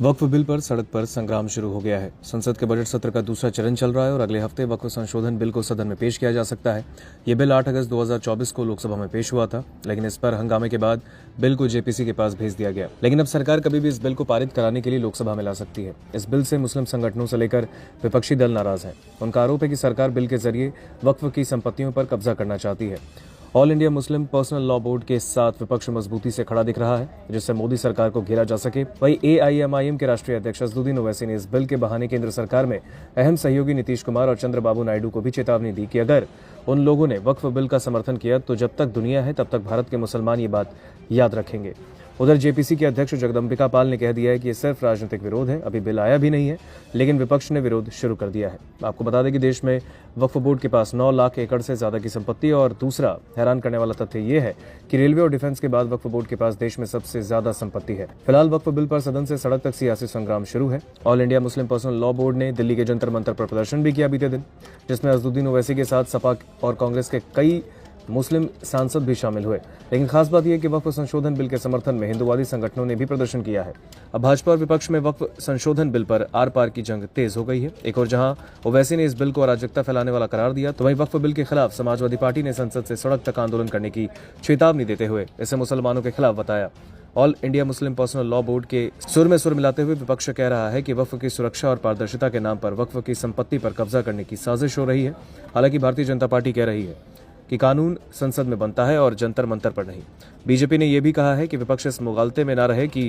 वक्फ bill पर सड़क पर संग्राम शुरू हो गया है। संसद के बजट सत्र का दूसरा चरण चल रहा है और अगले हफ्ते वक्फ संशोधन बिल को सदन में पेश किया जा सकता है। ये बिल 8 अगस्त 2024 को लोकसभा में पेश हुआ था, लेकिन इस पर हंगामे के बाद बिल को जेपीसी के पास भेज दिया गया। लेकिन अब सरकार कभी भी इस बिल को पारित कराने के लिए लोकसभा में ला सकती है। इस बिल से मुस्लिम संगठनों से लेकर विपक्षी दल नाराज हैं। उनका आरोप है कि सरकार बिल के जरिए वक्फ की संपत्तियों पर कब्जा करना चाहती है। All India Muslim personal law board के साथ विपक्ष मजबूती से खड़ा दिख रहा है, जिससे मोदी सरकार को घेरा जा सके। वहीं एआईएमआईएम के राष्ट्रीय अध्यक्ष असदुद्दीन ओवैसी ने इस बिल के बहाने केंद्र सरकार में अहम सहयोगी नीतीश कुमार और चंद्रबाबू नायडू को भी चेतावनी दी कि अगर उन लोगों ने वक्फ बिल का समर्थन किया तो जब तक दुनिया है तब तक भारत के मुसलमान ये बात याद रखेंगे। उधर जेपीसी के अध्यक्ष जगदम्बिका पाल ने कह दिया है कि ये सिर्फ राजनीतिक विरोध है, अभी बिल आया भी नहीं है, लेकिन विपक्ष ने विरोध शुरू कर दिया है। आपको बता दें कि देश में वक्फ बोर्ड के पास 9 लाख एकड़ से ज्यादा की संपत्ति है और दूसरा हैरान करने वाला तथ्य ये है कि रेलवे और डिफेंस के बाद वक्फ बोर्ड के पास देश में सबसे ज्यादा संपत्ति है। फिलहाल वक्फ बिल पर सदन से सड़क तक सियासी संग्राम शुरू है। All India Muslim personal law board ने दिल्ली के जंतर मंतर पर प्रदर्शन भी किया बीते दिन, जिसमें असदुद्दीन ओवैसी के साथ सपा और कांग्रेस के कई मुस्लिम सांसद भी शामिल हुए। लेकिन खास बात यह कि वक्फ संशोधन बिल के समर्थन में हिंदुवादी संगठनों ने भी प्रदर्शन किया है। अब भाजपा और विपक्ष में वक्फ संशोधन बिल पर आर पार की जंग तेज हो गई है। एक और जहां ओवैसी ने इस बिल को अराजकता फैलाने वाला करार दिया, तो वहीं वक्फ बिल के खिलाफ समाजवादी पार्टी ने संसद से सड़क तक आंदोलन करने की चेतावनी देते हुए इसे मुसलमानों के खिलाफ बताया। All India Muslim personal law board के सुर में सुर मिलाते हुए विपक्ष कह रहा है कि वक्फ की सुरक्षा और पारदर्शिता के नाम पर वक्फ की संपत्ति पर कब्जा करने की साजिश हो रही है। हालांकि भारतीय जनता पार्टी कह रही है कि कानून संसद में बनता है और जंतर मंतर पर नहीं। बीजेपी ने यह भी कहा है कि विपक्ष इस मुगालते में न रहे कि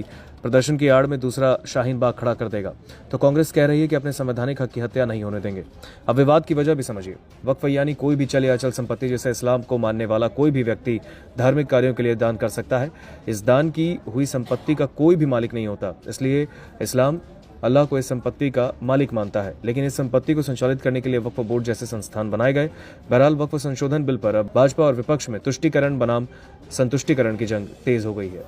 प्रदर्शन की आड़ में दूसरा शाहीन बाग खड़ा कर देगा। तो कांग्रेस कह रही है कि अपने संवैधानिक हक की हत्या नहीं होने देंगे। अब विवाद की वजह भी समझिए। वक्फ यानी कोई भी चल या अचल संपत्ति जिसे इस्लाम को मानने वाला कोई भी व्यक्ति धार्मिक कार्यों के लिए दान कर सकता है। इस दान की हुई संपत्ति का कोई भी मालिक नहीं होता, इसलिए इस्लाम अल्लाह को इस संपत्ति का मालिक मानता है, लेकिन इस संपत्ति को संचालित करने के लिए वक्फ बोर्ड जैसे संस्थान बनाए गए। बहरहाल वक्फ संशोधन बिल पर अब भाजपा और विपक्ष में तुष्टीकरण बनाम संतुष्टीकरण की जंग तेज हो गई है।